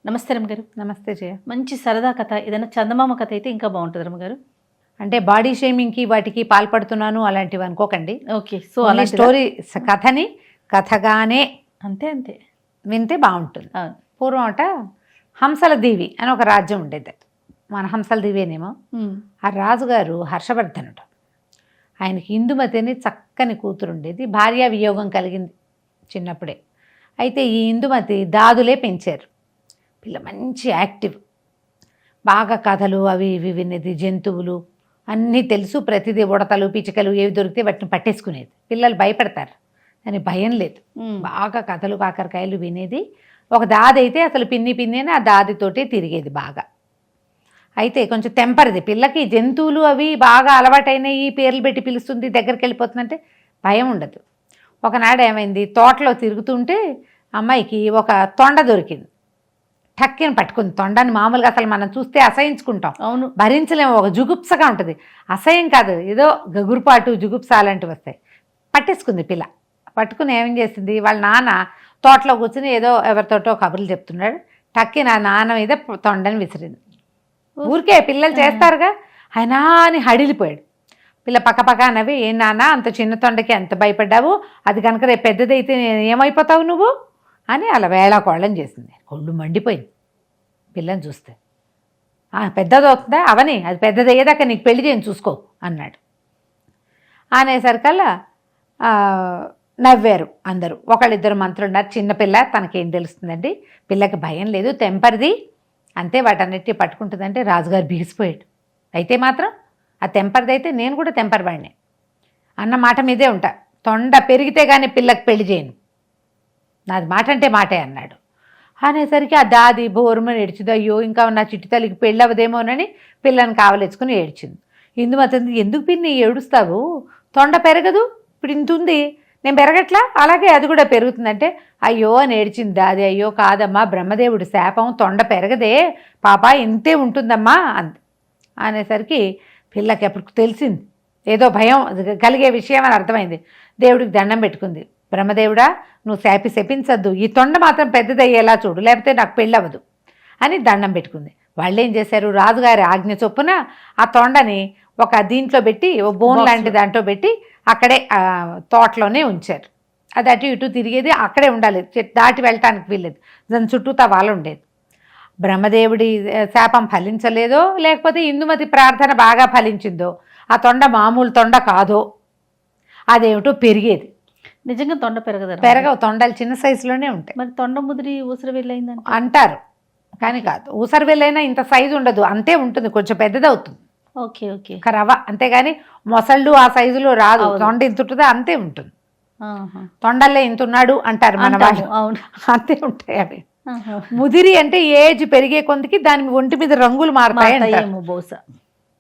నమస్తే రమ్మగారు. నమస్తే జయ. మంచి సరదా కథ ఏదైనా చందమామ కథ అయితే ఇంకా బాగుంటుంది రమ్మగారు. అంటే బాడీ షేమింగ్కి వాటికి పాల్పడుతున్నాను అలాంటివి అనుకోకండి. ఓకే. సో అలా అలా స్టోరీ కథని కథగానే అంతే అంతే వింటే బాగుంటుంది. పూర్వం అట హంసల దీవి అని ఒక రాజ్యం ఉండేది. మన హంసల దీవేనేమో. ఆ రాజుగారు హర్షవర్ధనుడు. ఆయనకి ఇందుమతి అని చక్కని కూతురు ఉండేది. భార్యా వియోగం కలిగింది చిన్నప్పుడే. అయితే ఈ ఇందుమతి దాదులే పెంచారు. పిల్ల మంచి యాక్టివ్, బాగా కథలు అవి ఇవి వినేది, జంతువులు అన్నీ తెలుసు. ప్రతిదీ ఉడతలు పిచ్చుకలు ఏవి దొరికితే వాటిని పట్టేసుకునేది. పిల్లలు భయపడతారు అని భయం లేదు. బాగా కథలు కాకరకాయలు వినేది. ఒక దాది అయితే అసలు పిన్ని పిన్ని అని ఆ దాదితోటే తిరిగేది బాగా. అయితే కొంచెం తెంపరిది పిల్లకి. జంతువులు అవి బాగా అలవాటైనవి, పేర్లు పెట్టి పిలుస్తుంది, దగ్గరికి వెళ్ళిపోతుందంటే భయం ఉండదు. ఒకనాడు ఏమైంది, తోటలో తిరుగుతుంటే అమ్మాయికి ఒక తొండ దొరికింది. టక్కిన పట్టుకుంది తొండాన్ని. మామూలుగా అసలు మనం చూస్తే అసహించుకుంటాం, అవును, భరించలేము, ఒక జుగుప్సగా ఉంటుంది. అసహ్యం కాదు, ఏదో గగురుపాటు జుగుప్స అలాంటివి వస్తాయి. పట్టేసుకుంది పిల్ల. పట్టుకుని ఏం చేసింది, వాళ్ళ నాన్న తోటలో కూర్చుని ఏదో ఎవరితోటో కబుర్లు చెప్తున్నాడు. టక్కిన నాన్న మీద తొండని విసిరింది. ఊరికే పిల్లలు చేస్తారుగా. ఆయన అని హడిలిపోయాడు. పిల్ల పక్కపక్క నవ్వి, ఏం నాన్న అంత చిన్న తొండకి ఎంత భయపడ్డావు, అది కనుక రేపు పెద్దదైతే ఏమైపోతావు నువ్వు అని అలా వేళాకోళం చేసింది. ఒళ్ళు మండిపోయింది పిల్లని చూస్తే. పెద్దది అవుతుందా అవని, అది పెద్దది అయ్యేదాకా నీకు పెళ్లి చేయని చూసుకో అన్నాడు. అనేసరికల్లా నవ్వారు అందరూ. ఒకళ్ళిద్దరు మంత్రులు ఉన్నారు. చిన్నపిల్ల, తనకేం తెలుస్తుందండి, పిల్లకి భయం లేదు, తెంపరిది అంతే, వాటన్నిటి పట్టుకుంటుందంటే రాజుగారు బిగిసిపోయాడు. అయితే మాత్రం ఆ తెంపరిది అయితే నేను కూడా తెంపరివాడిని అన్న మాట మీదే ఉంటా. తొండ పెరిగితే కానీ పిల్లకి పెళ్లి చేయను, నాది మాట అంటే మాటే అన్నాడు. అనేసరికి ఆ దాది బోరుమని ఏడ్చింది. అయ్యో ఇంకా నా చిట్టి తల్లికి పెళ్ళి అవ్వదేమోనని పిల్లని కావలించుకుని ఏడ్చింది. ఇందుమతి ఎందుకు పిన్ని ఏడుస్తావు, తొండ పెరగదు, ఇప్పుడు ఇంత ఉంది, నేను పెరగట్లా, అలాగే అది కూడా పెరుగుతుందంటే అయ్యో అని ఏడ్చింది దాది. అయ్యో కాదమ్మా, బ్రహ్మదేవుడి శాపం, తొండ పెరగదే పాప, ఇంతే ఉంటుందమ్మా అంది. అనేసరికి పిల్లకి ఎప్పుడు తెలిసింది ఏదో భయం కలిగే విషయం అని అర్థమైంది. దేవుడికి దండం పెట్టుకుంది. బ్రహ్మదేవుడా, నువ్వు శపించద్దు, ఈ తొండ మాత్రం పెద్దదయ్యేలా చూడు, లేకపోతే నాకు పెళ్ళి అవ్వదు అని దండం పెట్టుకుంది. వాళ్ళు ఏం చేశారు, రాజుగారి ఆజ్ఞ చొప్పున ఆ తొండని ఒక దీంట్లో పెట్టి, ఓ బోన్ లాంటి దాంట్లో పెట్టి అక్కడే తోటలోనే ఉంచారు. అది అటు ఇటు తిరిగేది, అక్కడే ఉండాలి, దాటి వెళ్ళటానికి వీల్లేదు. దాని చుట్టూతా వాళ్ళ ఉండేది. బ్రహ్మదేవుడి శాపం ఫలించలేదో, లేకపోతే ఇందుమతి ప్రార్థన బాగా ఫలించిందో, ఆ తొండ మామూలు తొండ కాదో, అదేమిటో పెరిగేది. నిజంగా తొండ పెరగవు, తొండలు చిన్న సైజులోనే ఉంటాయి. మరి తొండ ముదిరి ఊసరి వెళ్ళయిందని అంటారు, కానీ కాదు. ఊసరి వెళ్ళైనా ఇంత సైజు ఉండదు, అంతే ఉంటుంది, కొంచెం పెద్దదవుతుంది. ఓకే ఓకే, రవ్వ అంతేగాని మొసళ్ళు ఆ సైజులో రాదు. తొండ ఇంత ఉంటుందో అంతే ఉంటుంది. తొండల్లే ఇంత ఉన్నాడు అంటారు మన వాళ్ళు, అవును, అంతే ఉంటాయి అవి. ముదిరి అంటే ఏజ్ పెరిగే కొందికి దాని ఒంటి మీద రంగులు మారుతాయి బహుశా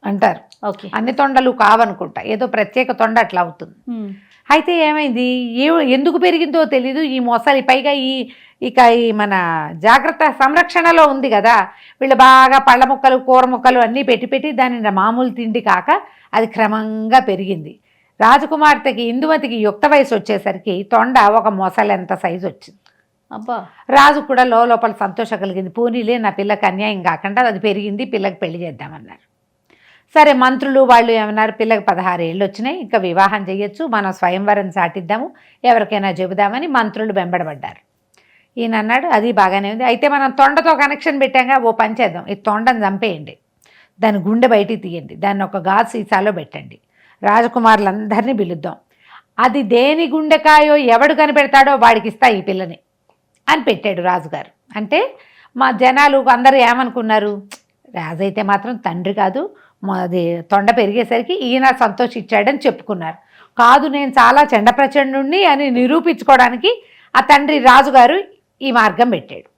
అంటారు. ఓకే, అన్ని తొండలు కావనుకుంటా, ఏదో ప్రత్యేక తొండ అట్లా అవుతుంది. అయితే ఏమైంది, ఎందుకు పెరిగిందో తెలీదు ఈ మొసలి. పైగా ఈ మన జాగ్రత్త సంరక్షణలో ఉంది కదా, వీళ్ళు బాగా పళ్ళ ముక్కలు కూర ముక్కలు అన్నీ పెట్టి దాని మామూలు తిండి కాక అది క్రమంగా పెరిగింది. రాజకుమార్తెకి ఇందుమతికి యుక్త వయసు వచ్చేసరికి తొండ ఒక మొసలంత సైజు వచ్చింది. అబ్బా, రాజు కూడా లోపల సంతోషం కలిగింది. పోనీలే, నా పిల్లకి అన్యాయం కాకుండా అది పెరిగింది, పిల్లకి పెళ్లి చేద్దామన్నారు. సరే, మంత్రులు వాళ్ళు ఏమన్నారు, పిల్లకి 16 ఏళ్ళు వచ్చినాయి, ఇంకా వివాహం చేయొచ్చు, మనం స్వయంవరం సాటిద్దాము, ఎవరికైనా చెబుదామని మంత్రులు వెంబడబడ్డారు. ఈయన అన్నాడు, అది బాగానే ఉంది, అయితే మనం తొండతో కనెక్షన్ పెట్టాంగా, ఓ పని చేద్దాం, ఈ తొండను చంపేయండి, దాని గుండె బయటికి తీయండి, దాన్ని ఒక గాజు సీసాలో పెట్టండి, రాజకుమారులందరినీ పిలుద్దాం, అది దేని గుండెకాయో ఎవడు కనిపెడతాడో వాడికి ఇస్తా ఈ పిల్లని అని పెట్టాడు రాజుగారు. అంటే మా జనాలు అందరూ ఏమనుకున్నారు, రాజు అయితే మాత్రం తండ్రి కాదు, అది తొండ పెరిగేసరికి ఈయన సంతోషించాడని చెప్పుకున్నారు. కాదు, నేను చాలా చండప్రచండుణ్ణి అని నిరూపించుకోవడానికి ఆ తండ్రి రాజుగారు ఈ మార్గం పెట్టాడు.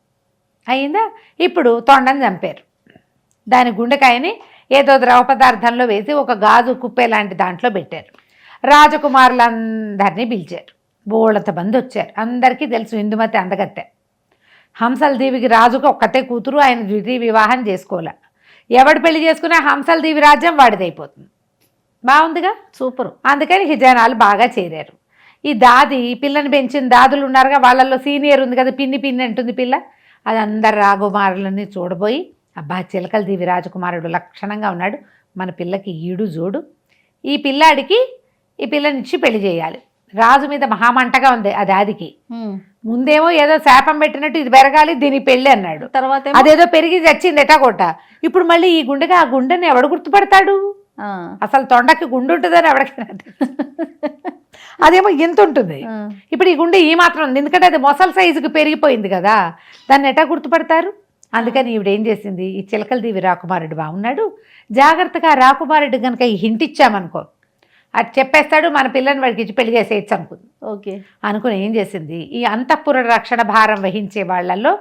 అయిందా, ఇప్పుడు తొండని చంపారు. దాని గుండెకాయని ఏదో ద్రవ పదార్థంలో వేసి ఒక గాజు కుప్పే లాంటి దాంట్లో పెట్టారు. రాజకుమారులందరినీ పిలిచారు. బోళ్ళంత మంది వచ్చారు. అందరికీ తెలుసు ఇందుమతి అందగత్తె. హంసల దేవికి రాజుకు ఒక్కతే కూతురు, ఆయన ద్వితీయ వివాహం చేసుకోలే. ఎవడు పెళ్లి చేసుకున్నా హంసల దేవి రాజ్యం వాడిదైపోతుంది. బాగుందిగా, సూపర్. అందుకని జనాలు బాగా చేరారు. ఈ దాది పిల్లని పెంచిన దాదులు ఉన్నారుగా, వాళ్ళల్లో సీనియర్ ఉంది కదా, పిన్ని పిన్ని అంటుంది పిల్ల. అది అందరు రాకుమారులని చూడబోయి, అబ్బా చిలకల దేవి రాజకుమారుడు లక్షణంగా ఉన్నాడు, మన పిల్లకి ఈడు జోడు, ఈ పిల్లాడికి ఈ పిల్లనిచ్చి పెళ్లి చేయాలి. రాజు మీద మహామంటగా ఉంది ఆ దాదికి. ముందేమో ఏదో శాపం పెట్టినట్టు ఇది పెరగాలి, దీని పెళ్ళి అన్నాడు. తర్వాత అదేదో పెరిగి చచ్చింది ఎటాకోట. ఇప్పుడు మళ్ళీ ఈ గుండెగా ఆ గుండెని ఎవడు గుర్తుపడతాడు? అసలు తొండకి గుండె ఉంటుందని ఎవరికైనా అదేమో ఇంత ఉంటుంది. ఇప్పుడు ఈ గుండె ఈ మాత్రం ఉంది, ఎందుకంటే అది మొసల్ సైజుకి పెరిగిపోయింది కదా, దాన్ని ఎటా గుర్తుపడతారు? అందుకని ఈవిడేం చేసింది, ఈ చిలకల దేవి రాకుమారుడు బాగున్నాడు, జాగ్రత్తగా రాకుమారుడు కనుక ఈ హింట్ ఇచ్చామనుకో అది చెప్పేస్తాడు, మన పిల్లని వాడికి ఇచ్చి పెళ్లి చేసేయచ్చు అనుకుంది. ఓకే అనుకుని ఏం చేసింది, ఈ అంతఃపుర రక్షణ భారం వహించే వాళ్ళల్లో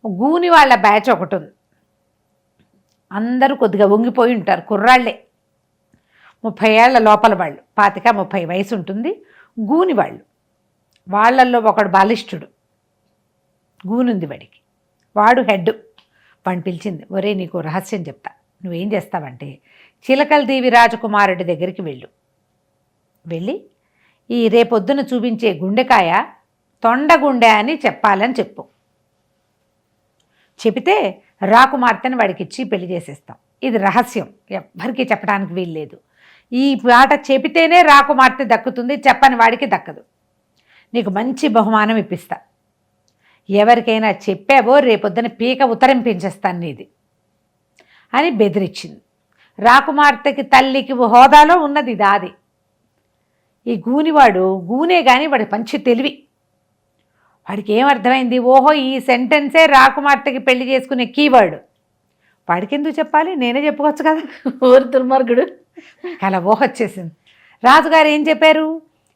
గూని వాళ్ళ బ్యాచ్ ఒకటి ఉంది. అందరూ కొద్దిగా వంగిపోయి ఉంటారు, కుర్రాళ్లే, 30 ఏళ్ల లోపల వాళ్ళు, 25-30 వయసు ఉంటుంది. గూని వాళ్ళు, వాళ్ళల్లో ఒకడు బలిష్ఠుడు, గూనుంది వాడికి, వాడు హెడ్. వాడిని పిలిచింది, ఒరే నీకు రహస్యం చెప్తా, నువ్వేం చేస్తావంటే చిలకల దేవి రాజకుమారుడి దగ్గరికి వెళ్ళి ఈ రేపొద్దున చూపించే గుండెకాయ తొండగుండె అని చెప్పాలని చెప్పు. చెబితే రాకుమార్తెని వాడికి ఇచ్చి పెళ్లి చేసేస్తాం. ఇది రహస్యం, ఎవ్వరికీ చెప్పడానికి వీల్లేదు. ఈ మాట చెబితేనే రాకుమార్తె దక్కుతుంది, చెప్పని వాడికి దక్కదు. నీకు మంచి బహుమానం ఇప్పిస్తా, ఎవరికైనా చెప్పావో రేపొద్దున పీక ఉత్తరింపించేస్తాను నీది అని బెదిరించింది. రాకుమార్తెకి తల్లికి హోదాలో ఉన్నది దాది. ఈ గూనివాడు గూనే కానీ వాడి మంచి తెలివి. వాడికి ఏమర్థమైంది, ఓహో ఈ సెంటెన్సే రాకుమార్తెకి పెళ్లి చేసుకునే కీవర్డ్, వాడికి ఎందుకు చెప్పాలి, నేనే చెప్పుకోవచ్చు కదా, ఊరు దుర్మార్గుడు. అలా ఊహ వచ్చేసింది. రాజుగారు ఏం చెప్పారు,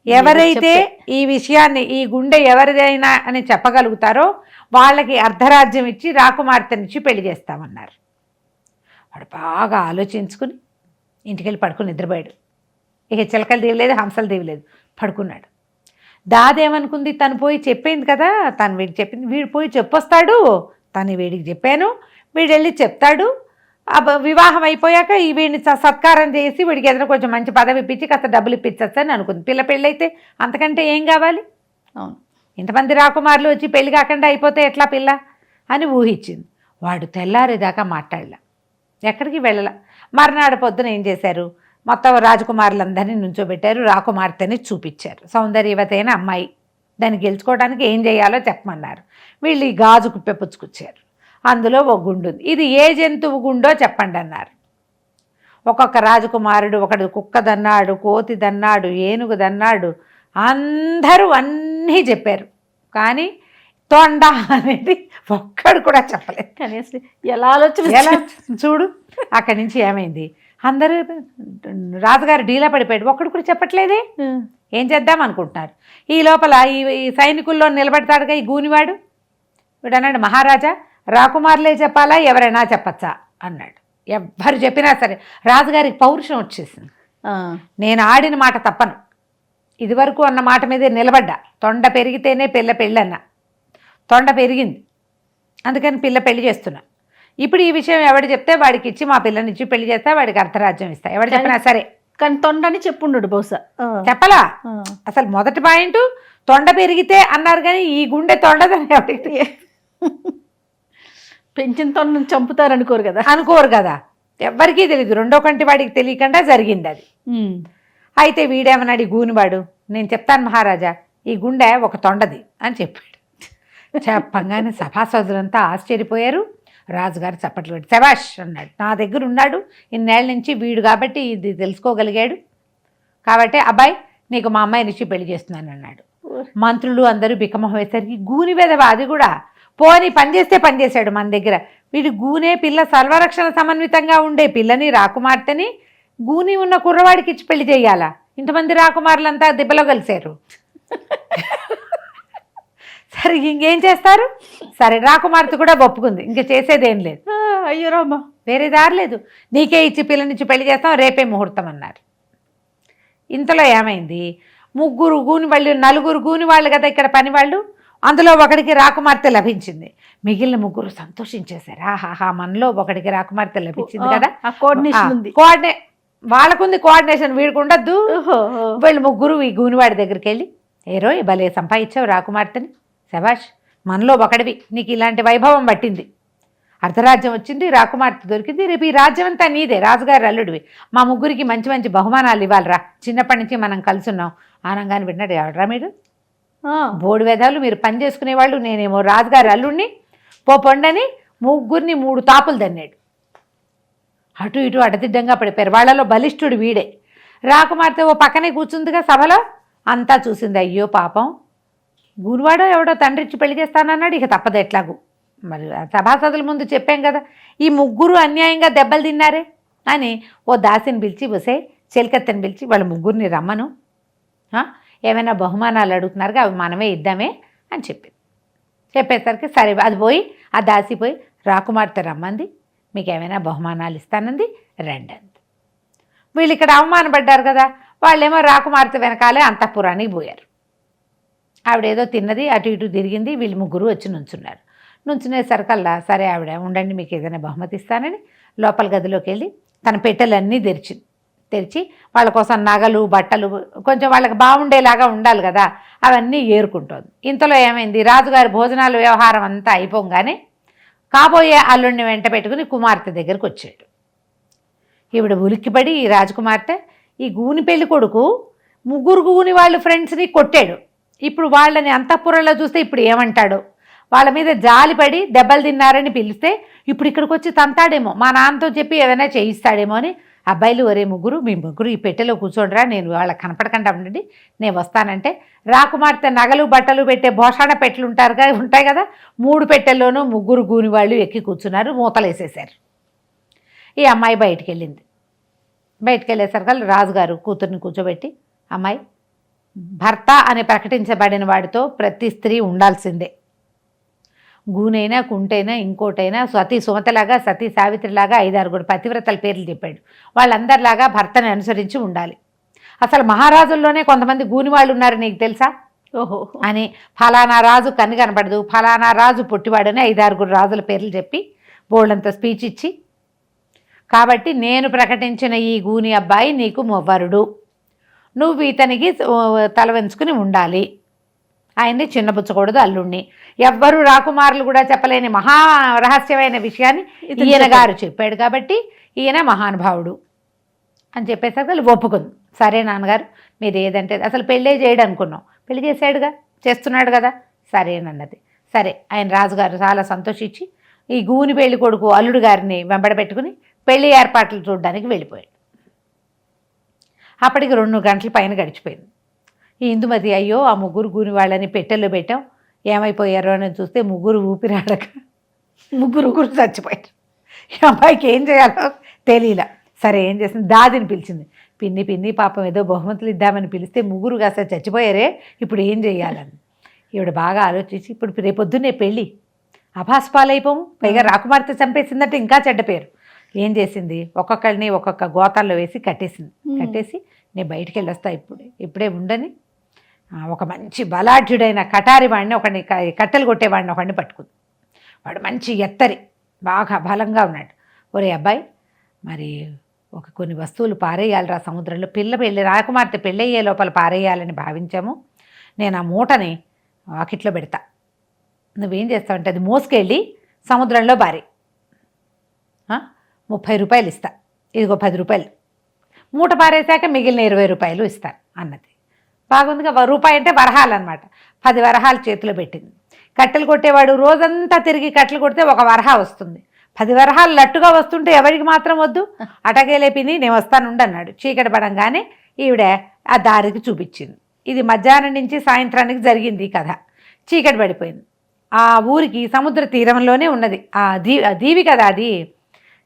ఎవరైతే ఈ విషయాన్ని ఈ గుండె ఎవరిదైనా అని చెప్పగలుగుతారో వాళ్ళకి అర్ధరాజ్యం ఇచ్చి రాకుమార్తెనిచ్చి పెళ్లి చేస్తామన్నారు. వాడు బాగా ఆలోచించుకుని ఇంటికెళ్ళి పడుకుని నిద్రపోయాడు. ఇక చిలకల దేవి లేదు, హంసల దేవి లేదు, పడుకున్నాడు. దాదేమనుకుంది, తను పోయి చెప్పింది కదా, తను వీడికి చెప్పింది, వీడు పోయి చెప్పొస్తాడు, తను వీడికి చెప్పాను, వీడు వెళ్ళి చెప్తాడు, వివాహం అయిపోయాక ఈ వీడిని సత్కారం చేసి వీడికి ఎదురు కొంచెం మంచి పదవి ఇప్పించి కాస్త డబ్బులు ఇప్పించచ్చని అనుకుంది. పిల్ల పెళ్ళైతే అంతకంటే ఏం కావాలి? అవును, ఇంతమంది రాకుమారులు వచ్చి పెళ్లి కాకుండా అయిపోతే ఎట్లా పిల్ల అని ఊహించింది. వాడు తెల్లారేదాకా మాట్లాడలా, ఎక్కడికి వెళ్ళలా. మర్నాడు పొద్దున ఏం చేశారు, మొత్తం రాజకుమారులందరినీ నుంచోబెట్టారు, రాకుమార్తెని చూపించారు. సౌందర్యవతి అయిన అమ్మాయి, దాన్ని గెలుచుకోవడానికి ఏం చేయాలో చెప్పమన్నారు. వీళ్ళు ఈ గాజు కుప్పె పుచ్చుకొచ్చారు, అందులో ఒక గుండు ఉంది, ఇది ఏ జంతువు గుండో చెప్పండి అన్నారు. ఒక్కొక్క రాజకుమారుడు ఒకడు కుక్కదన్నాడు, కోతిదన్నాడు, ఏనుగుదన్నాడు, అందరూ అన్నీ చెప్పారు, కానీ తొండ అనేది ఒక్కడు కూడా చెప్పలేదు. కనీసం ఎలా చూడు. అక్కడి నుంచి ఏమైంది, అందరూ రాజుగారు డీలా పడిపోయాడు, ఒక్కడు కూడా చెప్పట్లేదే, ఏం చేద్దాం అనుకుంటున్నారు. ఈ లోపల ఈ సైనికుల్లో నిలబెడతాడుగా ఈ గూనివాడు, వీడు అన్నాడు, మహారాజా రాకుమారులే చెప్పాలా ఎవరైనా చెప్పచ్చా అన్నాడు. ఎవ్వరు చెప్పినా సరే రాజుగారికి పౌరుషం వచ్చేసింది. నేను ఆడిన మాట తప్పను, ఇదివరకు అన్న మాట మీదే నిలబడ్డా, తొండ పెరిగితేనే పెళ్ళన్న, తొండ పెరిగింది అందుకని పిల్ల పెళ్లి చేస్తున్నా. ఇప్పుడు ఈ విషయం ఎవడు చెప్తే వాడికి ఇచ్చి మా పిల్లనిచ్చి పెళ్లి చేస్తా, వాడికి అర్ధరాజ్యం ఇస్తా, ఎవడు చెప్పినా సరే. కానీ తొండని చెప్పుండడు, బహుశా చెప్పలా. అసలు మొదటి పాయింట్ తొండ పెరిగితే అన్నారు, కానీ ఈ గుండె తొండదని ఎవరికి పెంచిన తొండను చంపుతారు అనుకోరు కదా, ఎవ్వరికీ తెలియదు. రెండో కంటి వాడికి తెలియకుండా జరిగింది అది. అయితే వీడేమన్నాడు, ఈ గూనివాడు, నేను చెప్తాను మహారాజా, ఈ గుండె ఒక తొండది అని చెప్పాడు. చెప్పంగానే సభాసదులంతా ఆశ్చర్యపోయారు. రాజుగారు చప్పట్లు పెట్టి శభాష్ అన్నాడు, నా దగ్గర ఉన్నాడు ఇన్నేళ్ళ నుంచి వీడు కాబట్టి ఇది తెలుసుకోగలిగాడు, కాబట్టి అబ్బాయి నీకు మా అమ్మాయినిచ్చి పెళ్లి చేస్తున్నాను అన్నాడు. మంత్రులు అందరూ బిక్కమొహం వేసరికి గూని వెదవా అది కూడా, పోని పనిచేస్తే పనిచేశాడు మన దగ్గర, వీడు గూనే పిల్ల సర్వరక్షణ సమన్వితంగా ఉండే పిల్లని రాకుమార్తెని గూని ఉన్న కుర్రవాడికి ఇచ్చి పెళ్లి చేయాలా, ఇంతమంది రాకుమారులంతా దెబ్బలో కలిశారు. సరే ఇంకేం చేస్తారు, సరే రాకుమార్తె కూడా ఒప్పుకుంది, ఇంక చేసేదేం లేదు. అయ్యో రామ్మా, వేరే దారి లేదు, నీకే ఇచ్చి పిల్లనిచ్చి పెళ్లి చేస్తాం, రేపే ముహూర్తం అన్నారు. ఇంతలో ఏమైంది, నలుగురు గూని వాళ్ళు కదా ఇక్కడ పని వాళ్ళు, అందులో ఒకడికి రాకుమార్తె లభించింది. మిగిలిన ముగ్గురు సంతోషించేశారు, ఆహాహా మనలో ఒకడికి రాకుమార్తె లభించింది కదా, వాళ్ళకుంది కోఆర్డినేషన్, వీడికి ఉండద్దు. వీళ్ళు ముగ్గురు ఈ గూనివాడి దగ్గరికి వెళ్ళి ఏరోయ్ భలే సంపాదించావు రాకుమార్తెని, శభాష్, మనలో ఒకడివి, నీకు ఇలాంటి వైభవం పట్టింది, అర్ధరాజ్యం వచ్చింది, రాకుమార్తె దొరికింది, రేపు ఈ రాజ్యం అంతా నీదే, రాజుగారి అల్లుడివి, మా ముగ్గురికి మంచి మంచి బహుమానాలు ఇవ్వాలిరా, చిన్నప్పటి నుంచి మనం కలిసి ఉన్నాం ఆనంగాన్ని విన్నాడు. ఎవడరా మీరు, బోడి వేదాలు, మీరు పని చేసుకునేవాళ్ళు, నేనేమో రాజుగారి అల్లుడిని, పొండని ముగ్గురిని 3 తాపులు దన్నాడు. అటు ఇటు అడదిడ్డంగా పడిపోయారు. వాళ్ళలో బలిష్ఠుడు వీడే. రాకుమార్తె ఓ పక్కనే కూర్చుందిగా సభలో, అంతా చూసింది. అయ్యో పాపం, గురువాడో ఎవడో తండ్రిచ్చి పెళ్లి చేస్తానన్నాడు, ఇక తప్పదు ఎట్లాగూ. మరి సభాసదుల ముందు చెప్పాం కదా, ఈ ముగ్గురు అన్యాయంగా దెబ్బలు తిన్నారే అని ఓ దాసిని పిలిచి, వసే చెలికత్తెని పిలిచి, వాళ్ళ ముగ్గురిని రమ్మను, ఏమైనా బహుమానాలు అడుగుతున్నారుగా అవి మనమే ఇద్దామే అని చెప్పింది. చెప్పేసరికి సరే అది పోయి, ఆ దాసి పోయి రాకుమార్తె రమ్మంది, మీకు ఏమైనా బహుమానాలు ఇస్తానంది, రండి అంది. వీళ్ళు ఇక్కడ అవమానపడ్డారు కదా, వాళ్ళేమో రాకుమార్తె వెనకాలే అంతఃపురానికి పోయారు. ఆవిడేదో తిన్నది, అటు ఇటు తిరిగింది, వీళ్ళు ముగ్గురు వచ్చి నుంచున్నారు. నుంచునేసరికల్లా సరే ఆవిడ ఉండండి, మీకు ఏదైనా బహుమతి ఇస్తానని లోపల గదిలోకి వెళ్ళి తన పెట్టెలన్నీ తెరిచి వాళ్ళ కోసం నగలు బట్టలు కొంచెం వాళ్ళకి బాగుండేలాగా ఉండాలి కదా, అవన్నీ ఏరుకుంటోంది. ఇంతలో ఏమైంది, రాజుగారి భోజనాల వ్యవహారం అంతా అయిపోగానే కాబోయే అల్లుడిని వెంట పెట్టుకుని కుమార్తె దగ్గరికి వచ్చాడు. ఈవిడ ఉలిక్కిపడి, ఈ రాజకుమార్తె ఈ గూని పెళ్లి కొడుకు ముగ్గురు గూని వాళ్ళు ఫ్రెండ్స్ని కొట్టాడు, ఇప్పుడు వాళ్ళని అంతఃపురంలో చూస్తే ఇప్పుడు ఏమంటాడో, వాళ్ళ మీద జాలిపడి దెబ్బలు తిన్నారని పిలిస్తే ఇప్పుడు ఇక్కడికి వచ్చి తంతాడేమో, మా నాన్నతో చెప్పి ఏదైనా చేయిస్తాడేమో అని, అబ్బాయిలు ఒరే ముగ్గురు, మీ ముగ్గురు ఈ పెట్టెలో కూర్చోండిరా, నేను వాళ్ళకి కనపడకుండా ఉండండి, నేను వస్తానంటే రాకుమార్తె నగలు బట్టలు పెట్టే భోషాణ పెట్టెలు ఉంటాయి కదా, 3 పెట్టెల్లోనూ ముగ్గురు గూని వాళ్ళు ఎక్కి కూర్చున్నారు, మూతలేసేశారు. ఈ అమ్మాయి బయటికి వెళ్ళింది. బయటికి వెళ్ళేసరికి రాజుగారు కూతుర్ని కూర్చోబెట్టి, అమ్మాయి, భర్త అని ప్రకటించబడిన వాడితో ప్రతి స్త్రీ ఉండాల్సిందే, గూనైనా కుంటైనా ఇంకోటైనా, సతీ సుమతలాగా సతీ సావిత్రిలాగా 5-6 పతివ్రతల పేర్లు చెప్పాడు, వాళ్ళందరిలాగా భర్తని అనుసరించి ఉండాలి. అసలు మహారాజుల్లోనే కొంతమంది గూని వాళ్ళు ఉన్నారు, నీకు తెలుసా ఓహో అని, ఫలానా రాజు కన్ను కనపడదు, ఫలానా రాజు పొట్టివాడని 5-6 రాజుల పేర్లు చెప్పి బోళ్ళంత స్పీచ్ ఇచ్చి, కాబట్టి నేను ప్రకటించిన ఈ గూని అబ్బాయి నీకు మొవ్వరుడు, నువ్వు ఇతనికి తల వెంచుకుని ఉండాలి, ఆయన్ని చిన్నపుచ్చకూడదు అల్లుణ్ణి, ఎవ్వరూ రాకుమారులు కూడా చెప్పలేని మహా రహస్యమైన విషయాన్ని ఈయన గారు చెప్పాడు కాబట్టి ఈయన మహానుభావుడు అని చెప్పేసరికి వాళ్ళు ఒప్పుకుంది. సరే నాన్నగారు మీరు ఏదంటే, అసలు పెళ్ళే చేయడు అనుకున్నాం, పెళ్లి చేశాడుగా, చేస్తున్నాడు కదా, సరేనన్నది. సరే ఆయన రాజుగారు చాలా సంతోషించి ఈ గూని పెళ్లి కొడుకు అల్లుడు గారిని వెంబడబెట్టుకుని పెళ్లి ఏర్పాట్లు చూడడానికి వెళ్ళిపోయాడు. అప్పటికి 2 గంటల పైన గడిచిపోయింది. ఈ ఇందుమతి, అయ్యో ఆ ముగ్గురు గూని వాళ్ళని పెట్టెల్లో పెట్టాం, ఏమైపోయారో అని చూస్తే ముగ్గురు ఊపిరాడక ముగ్గురు చచ్చిపోయారు. ఈ అమ్మాయికి ఏం చేయాలో తెలియలా. సరే ఏం చేసింది, దాదిని పిలిచింది. పిన్ని పాపం ఏదో బహుమతులు ఇద్దామని పిలిస్తే ముగ్గురు కాస్త చచ్చిపోయారే, ఇప్పుడు ఏం చేయాలని ఈవిడ బాగా ఆలోచించి, ఇప్పుడు రేపొద్దునే పెళ్ళి, అభాస్పాలైపోము, పైగా రాకుమార్తె చంపేసిందంటే ఇంకా చెడ్డ పేరు. ఏం చేసింది, ఒక్కొక్కరిని ఒక్కొక్క గోతాల్లో వేసి కట్టేసింది. కట్టేసి నేను బయటికి వెళ్ళొస్తా, ఇప్పుడే ఉండని ఒక మంచి బలాఢ్యుడైన కటారి వాడిని ఒకడిని, కట్టెలు కొట్టేవాడిని ఒకడిని పట్టుకుంది. వాడు మంచి ఎత్తరి, బాగా బలంగా ఉన్నాడు. ఒరే అబ్బాయి, మరి కొన్ని వస్తువులు పారేయాలిరా సముద్రంలో, రాకుమార్తె పెళ్ళయ్యే లోపల పారేయాలని భావించాము, నేను ఆ మూటని వాకిట్లో పెడతా, నువ్వేం చేస్తావంటే అది మోసుకెళ్ళి సముద్రంలో పారే, 30 రూపాయలు ఇస్తా, ఇదిగో 10 రూపాయలు, మూట పారేశాక మిగిలిన 20 రూపాయలు ఇస్తాను అన్నది. బాగుందిగా, రూపాయి అంటే వరహాలు అనమాట. 10 వరహాలు చేతిలో పెట్టింది. కట్టెలు కొట్టేవాడు రోజంతా తిరిగి కట్టెలు కొడితే 1 వరహా వస్తుంది, 10 వరహాలు లట్టుగా వస్తుంటే ఎవరికి మాత్రం వద్దు, అటకే లేపిని నేను వస్తానుండి అన్నాడు. చీకటి పడంగానే ఈవిడ ఆ దారికి చూపించింది. ఇది మధ్యాహ్నం నుంచి సాయంత్రానికి జరిగింది ఈ కథ. చీకటి పడిపోయింది. ఆ ఊరికి సముద్ర తీరంలోనే ఉన్నది ఆ దీవి కదా, అది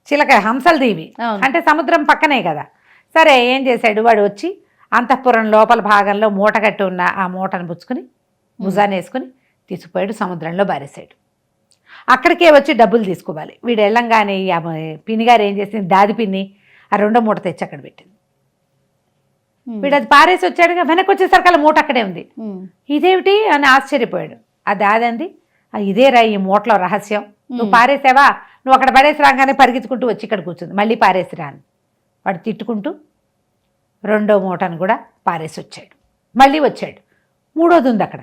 చిలక హంసల దీవి అంటే సముద్రం పక్కనే కదా. సరే ఏం చేశాడు, వాడు వచ్చి అంతఃపురం లోపల భాగంలో మూట కట్టి ఉన్న ఆ మూటను పుచ్చుకుని భుజాన్ని వేసుకుని తీసుకుపోయాడు, సముద్రంలో బారేశాడు. అక్కడికే వచ్చి డబ్బులు తీసుకోవాలి. వీడు వెళ్ళంగానే పిన్నిగారు ఏం చేసింది, దాది పిన్ని ఆ 2వ మూట తెచ్చి అక్కడ పెట్టింది. వీడు అది పారేసి వచ్చాడుగా, వెనక్కి వచ్చేసరికి అలా మూట అక్కడే ఉంది. ఇదేమిటి అని ఆశ్చర్యపోయాడు. ఆ దాది అంది, ఇదేరా ఈ మూటలో రహస్యం, నువ్వు పారేసావా, నువ్వు అక్కడ పడేసి రాగానే పరిగెత్తుకుంటూ వచ్చి ఇక్కడ కూర్చుంది, మళ్ళీ పారేసిరా అని వాడు తిట్టుకుంటూ 2వ మూటను కూడా పారేసి వచ్చాడు. మళ్ళీ వచ్చాడు, మూడోది ఉంది అక్కడ.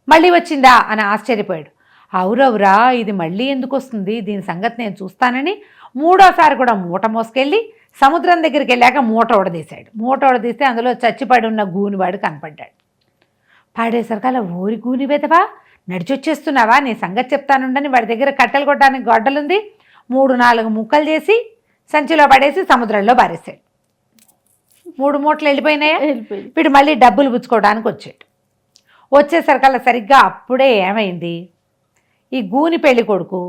మళ్ళీ వచ్చిందా అని ఆశ్చర్యపోయాడు. అవురవురా, ఇది మళ్ళీ ఎందుకు వస్తుంది, దీని సంగతి నేను చూస్తానని మూడోసారి కూడా మూట మోసుకెళ్ళి సముద్రం దగ్గరికి వెళ్ళాక మూట ఉడదీశాడు. మూట ఉడదీస్తే అందులో చచ్చిపడి ఉన్న గూనివాడు కనపడ్డాడు. పాడేసరికి అలా, ఊరి గూని వెదవా, నడిచొచ్చేస్తున్నావా, నీ సంగతి చెప్తానుండని వాడి దగ్గర కట్టెలు కొట్టడానికి గొడ్డలుంది, 3-4 ముక్కలు చేసి సంచిలో పడేసి సముద్రంలో పారేశాడు. 3 మూటలు వెళ్ళిపోయినాయా. వీడు మళ్ళీ డబ్బులు పుచ్చుకోవడానికి వచ్చాడు. వచ్చేసరికల్లా సరిగ్గా అప్పుడే ఏమైంది, ఈ గూని పెళ్లి కొడుకు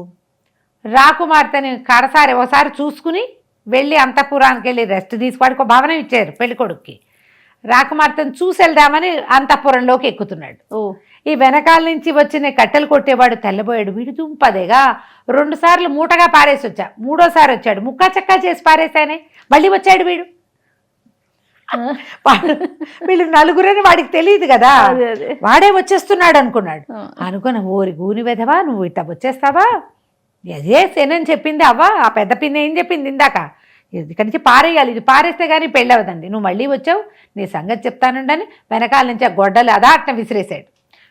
రాకుమార్తెని కడసారి ఒకసారి చూసుకుని వెళ్ళి అంతఃపురానికి వెళ్ళి రెస్ట్ తీసుకువాడికి ఒక భవనం ఇచ్చారు పెళ్లి కొడుక్కి. రాకుమార్తెను చూసి వెళ్దామని అంతఃపురంలోకి ఎక్కుతున్నాడు. ఈ వెనకాల నుంచి వచ్చిన కట్టెలు కొట్టేవాడు తెల్లబోయాడు. వీడు దుంపదేగా 2 సార్లు మూటగా పారేసి వచ్చా, 3ఓసారి వచ్చాడు, ముక్కా చక్కా చేసి పారేసానే, మళ్ళీ వచ్చాడు వీడు. వీళ్ళు నలుగురని వాడికి తెలియదు కదా, వాడే వచ్చేస్తున్నాడు అనుకున్నాడు. అనుకున్న, ఓరి గూని వెధవా, నువ్వు ఇట్లా వచ్చేస్తావా, అదే శనని చెప్పింది అవ్వ, ఆ పెద్ద పిన్న ఏం చెప్పింది ఇందాక, ఇక్కడి నుంచి పారేయాలి, ఇది పారేస్తే కానీ పెళ్ళి అవ్వదండి, నువ్వు మళ్ళీ వచ్చావు, నీ సంగతి చెప్తానుండని వెనకాల నుంచి ఆ గొడ్డలు అదాట్న విసిరేశాడు.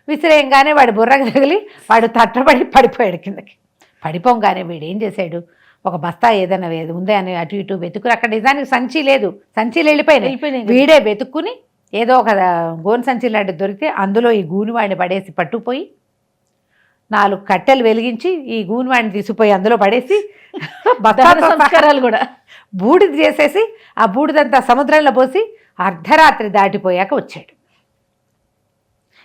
విసిరేయంగానే వాడు బుర్రకు తగిలి వాడు తట్టబడి పడిపోయాడు కిందకి. పడిపోగానే వీడు ఏం చేశాడు, ఒక బస్తా ఏదైనా ఉందే అని అటు ఇటు వెతుకుని, అక్కడ నిజానికి సంచి లేదు, సంచిలు వెళ్ళిపోయినాయి, వీడే వెతుక్కుని ఏదో ఒక గోను సంచి లాంటి దొరికితే అందులో ఈ గూనివాడిని పడేసి పట్టుపోయి 4 కట్టెలు వెలిగించి ఈ గూనివాడిని తీసుకుపోయి అందులో పడేసి సంస్కారాలు కూడా బూడిద చేసేసి ఆ బూడిదంతా సముద్రంలో పోసి అర్ధరాత్రి దాటిపోయాక వచ్చాడు.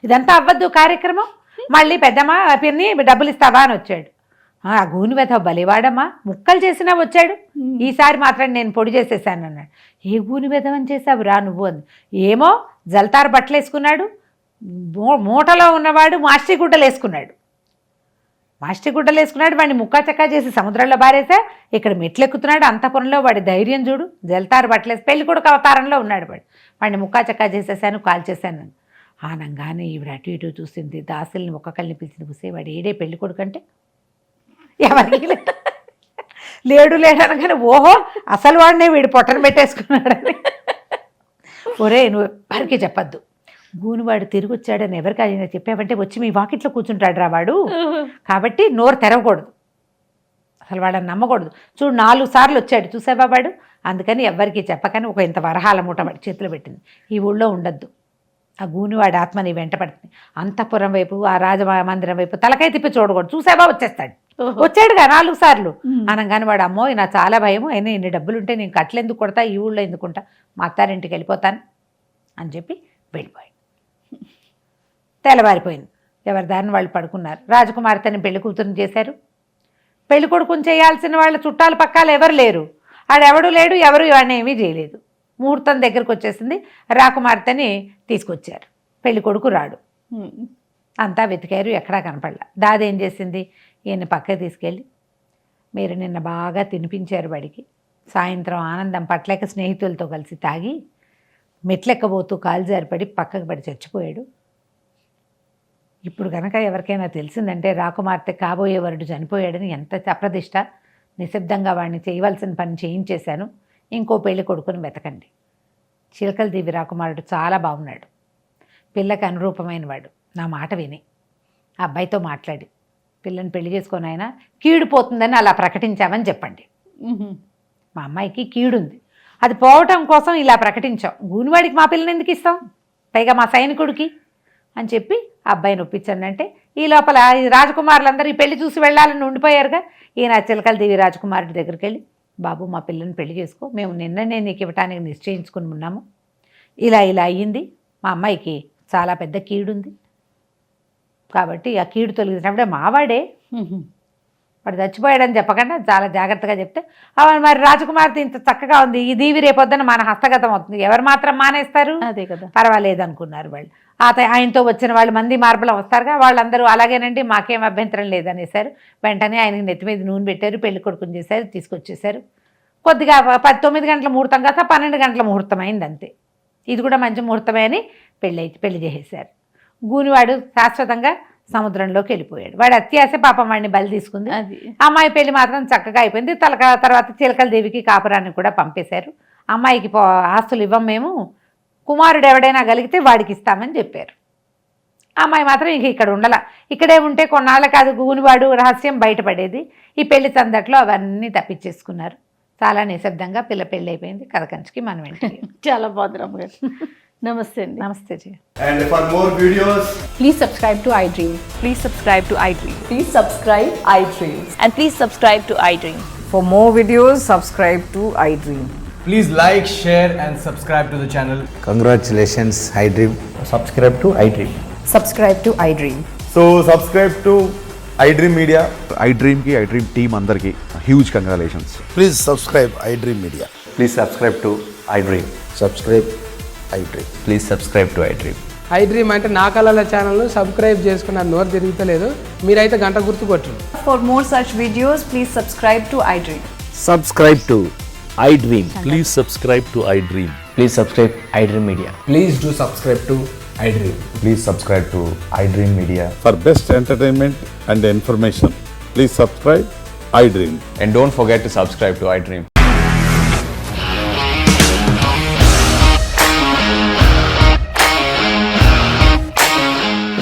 ఇదంతా అవ్వద్దు కార్యక్రమం. మళ్ళీ పెద్దమ్మ పిన్ని డబ్బులు ఇస్తావా అని వచ్చాడు. ఆ గూని వెధవ బలివాడమ్మా, ముక్కలు చేసినా వచ్చాడు, ఈసారి మాత్రం నేను పొడి చేసేసాను అన్నాడు. ఏ గూని వెధవని చేసావు రా నువ్వు అని. ఏమో జల్తారు బట్టలు వేసుకున్నాడు, మూటలో ఉన్నవాడు మాస్టి గుడ్డలు వేసుకున్నాడు, వాడిని ముక్కా చక్కా చేసి సముద్రంలో బారేసా, ఇక్కడ మెట్లెక్కుతున్నాడు అంతఃపురంలో, వాడి ధైర్యం చూడు, జల్తారు బట్టలేసి పెళ్లి కొడుకు అవతారంలో ఉన్నాడు వాడిని ముక్కా చక్కా చేసేసాను, కాల్ చేశాను. ఆనంగానే ఈవిడ అటు ఇటు చూసింది, దాసుల్ని ఒక్కొక్కరిని పిలిచింది. పూసే వాడు ఏడే పెళ్లి కొడుకు అంటే ఎవరికి లేడు అనగానే ఓహో అసలు వాడినే వీడు పొట్టను పెట్టేసుకున్నాడని. ఒరే నువ్వు ఎవరికి చెప్పద్దు, గూనివాడు తిరిగి వచ్చాడని ఎవరికి అయినా చెప్పావంటే వచ్చి మీ వాకిట్లో కూర్చుంటాడు రా వాడు, కాబట్టి నోరు తెరవకూడదు, అసలు వాళ్ళని నమ్మకూడదు. చూడు 4 సార్లు వచ్చాడు చూసావా వాడు, అందుకని ఎవ్వరికి చెప్పకని ఒక ఇంత వరహాల మూట వాడి చేతిలో పెట్టింది. ఈ ఊళ్ళో ఉండద్దు, ఆ గూనివాడి ఆత్మ నీ వెంట పడుతుంది, అంతఃపురం వైపు ఆ రాజమందిరం వైపు తలకై తిప్పి చూడకూడదు, చూసావా వచ్చేస్తాడు. వచ్చాడుగా 4 సార్లు అనగానే వాడు, అమ్మో నా చాలా భయము, అయినా ఇన్ని డబ్బులు ఉంటే నేను కట్లు ఎందుకు కొడతా, ఈ ఊళ్ళో ఎందుకుంటా, మా అత్తారింటికి వెళ్ళిపోతాను అని చెప్పి వెళ్ళిపోయాడు. తెల్లవారిపోయింది, ఎవరి దారిని వాళ్ళు పడుకున్నారు. రాజకుమార్తెని పెళ్లి కూతురుని చేశారు. పెళ్లి కొడుకుని చేయాల్సిన వాళ్ళ చుట్టాలు పక్కాలు ఎవరు లేరు, ఆడెవడు లేడు, ఎవరు వాడిని ఏమీ చేయలేదు. ముహూర్తం దగ్గరకు వచ్చేసింది, రాకుమార్తెని తీసుకొచ్చారు. పెళ్లి కొడుకు రాడు, అంతా వెతికారు, ఎక్కడా కనపడలా. దాది ఏం చేసింది, ఈయన పక్కకి తీసుకెళ్ళి, మీరు నిన్న బాగా తినిపించారు వాడికి, సాయంత్రం ఆనందం పట్లేక స్నేహితులతో కలిసి తాగి మెట్లెక్కబోతూ కాలు జారిపడి పక్కకు పడి చచ్చిపోయాడు. ఇప్పుడు కనుక ఎవరికైనా తెలిసిందంటే రాకుమార్తె కాబోయే వరుడు చనిపోయాడని ఎంత అప్రదిష్ట, నిశ్శబ్దంగా వాడిని చేయవలసిన పని చేయించేశాను, ఇంకో పెళ్లి కొడుకుని వెతకండి. చిలకల దేవి రాకుమారుడు చాలా బాగున్నాడు, పిల్లకి అనురూపమైన వాడు, నా మాట విని ఆ అబ్బాయితో మాట్లాడి పిల్లని పెళ్లి చేసుకొని ఆయన కీడుపోతుందని అలా ప్రకటించామని చెప్పండి. మా అమ్మాయికి కీడుంది, అది పోవటం కోసం ఇలా ప్రకటించాం, గూనివాడికి మా పిల్లని ఎందుకు ఇస్తాం, పైగా మా సైనికుడికి అని చెప్పి ఆ అబ్బాయిని ఒప్పించండి. అంటే ఈ లోపల ఈ రాజకుమారులందరూ ఈ పెళ్లి చూసి వెళ్ళాలని ఉండిపోయారుగా. ఈయన చిలకల దేవి రాజకుమారుడి దగ్గరికి వెళ్ళి, బాబు మా పిల్లని పెళ్లి చేసుకో, మేము నిన్ననే నీకు ఇవ్వటానికి నిశ్చయించుకుని ఉన్నాము, ఇలా అయ్యింది, మా అమ్మాయికి చాలా పెద్ద కీడుంది, కాబట్టి ఆ కీడు తొలగించినప్పుడే మావాడే, వాడు చచ్చిపోయాడని చెప్పకుండా చాలా జాగ్రత్తగా చెప్తే, అవన్నీ మరి రాజకుమార్తె ఇంత చక్కగా ఉంది, ఈ దీవి రేపొద్దున మన హస్తగతం అవుతుంది, ఎవరు మాత్రం మానేస్తారు, అదే కదా పర్వాలేదు అనుకున్నారు వాళ్ళు. ఆయనతో వచ్చిన వాళ్ళు మంది మార్పులు వస్తారుగా, వాళ్ళందరూ అలాగేనండి మాకేం అభ్యంతరం లేదనేసారు. వెంటనే ఆయనకి నెత్తి మీద నూనె పెట్టారు, పెళ్లి కొడుకుని చేశారు, తీసుకొచ్చేసారు. కొద్దిగా 9 గంటల ముహూర్తం కాస్త 12 గంటల ముహూర్తం అయింది అంతే. ఇది కూడా మంచి ముహూర్తమే అని పెళ్లి చేసేసారు. గూనివాడు శాశ్వతంగా సముద్రంలోకి వెళ్ళిపోయాడు. వాడు అత్యాశ పాపం వాడిని బలి తీసుకుంది. అమ్మాయి పెళ్లి మాత్రం చక్కగా అయిపోయింది. తర్వాత చిలకల దేవికి కాపురాన్ని కూడా పంపేశారు. అమ్మాయికి ఆస్తులు ఇవ్వం మేము, కుమారుడు ఎవడైనా కలిగితే వాడికి ఇస్తామని చెప్పారు. ఆ అమ్మాయి మాత్రం ఇంక ఇక్కడ ఉండాల. ఇక్కడే ఉంటే కొన్నాళ్ళకి అది గూనివాడు రహస్యం బయటపడేది. ఈ పెళ్లి తందట్లో అవన్నీ తప్పించేసుకున్నారు. చాలా నిశ్శబ్దంగా పెళ్ళి అయిపోయింది. కథ కంచికి మనం ఇంటికి. చాలా బాగుంది రమ్మగారు. నమస్తే అండి. నమస్తే G. And for more videos, Please subscribe to iDream. Please subscribe to iDream. Please subscribe iDream. And please subscribe to iDream. For more videos, subscribe to iDream. please like, share and subscribe to the channel. Congratulations, iDream. Subscribe to iDream. Subscribe to iDream. So subscribe to iDream Media. iDream ki iDream team andarki huge congratulations. Please subscribe iDream Media. Please subscribe to iDream. Subscribe iDream. Please subscribe to iDream. iDream అంటే నా కళల channel subscribe చేసుకున్న నోరు తిరుగుతలేదు. మీరైతే గంట గుర్తు కొట్టండి. For more such videos, please subscribe to iDream. Subscribe to iDream. Please subscribe to iDream. Please subscribe iDream Media. Please do subscribe to iDream. Please subscribe to iDream Media. For best entertainment and information, please subscribe iDream. And don't forget to subscribe to iDream.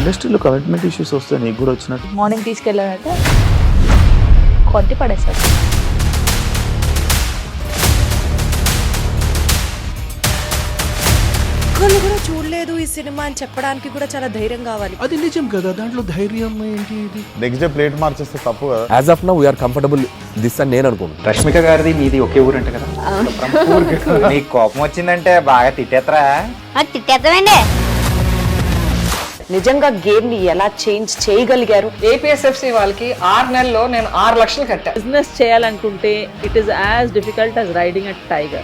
ఇండస్ట్రీలో commitment issues వస్తే నీకు కూడా వచ్చినట్టు morning తీసుకెళ్ళారంటే కొట్టి పడేస్తారు. ఒక్కళ్ళు కూడా చూడలేదు ఈ సినిమా అని చెప్పడానికి కూడా చాలా ధైర్యం కావాలి. అది నిజం కదా, దాంట్లో ధైర్యం ఏంటి? ఇది నెక్స్ట్ డే ప్లేట్ మార్చేస్తే తప్పు కదా. As of now we are comfortable this అని నేను అనుకుంటున్నాను. రష్మిక గారిది మీది ఒకే ఊరు అంట కదా? నీకు కోపం వచ్చిందంటే బాగా తిట్టేత్తరా? తిట్టేద్దామండి. నిజంగా గేమ్ ని ఎలా చేంజ్ చేయగలిగారు? ఏపీఎస్ఎఫ్సి వాళ్ళకి 6 నెలల్లో నేను 6 లక్షలు కట్టా. బిజినెస్ చేయాలనుకుంటే it is as difficult as riding a tiger.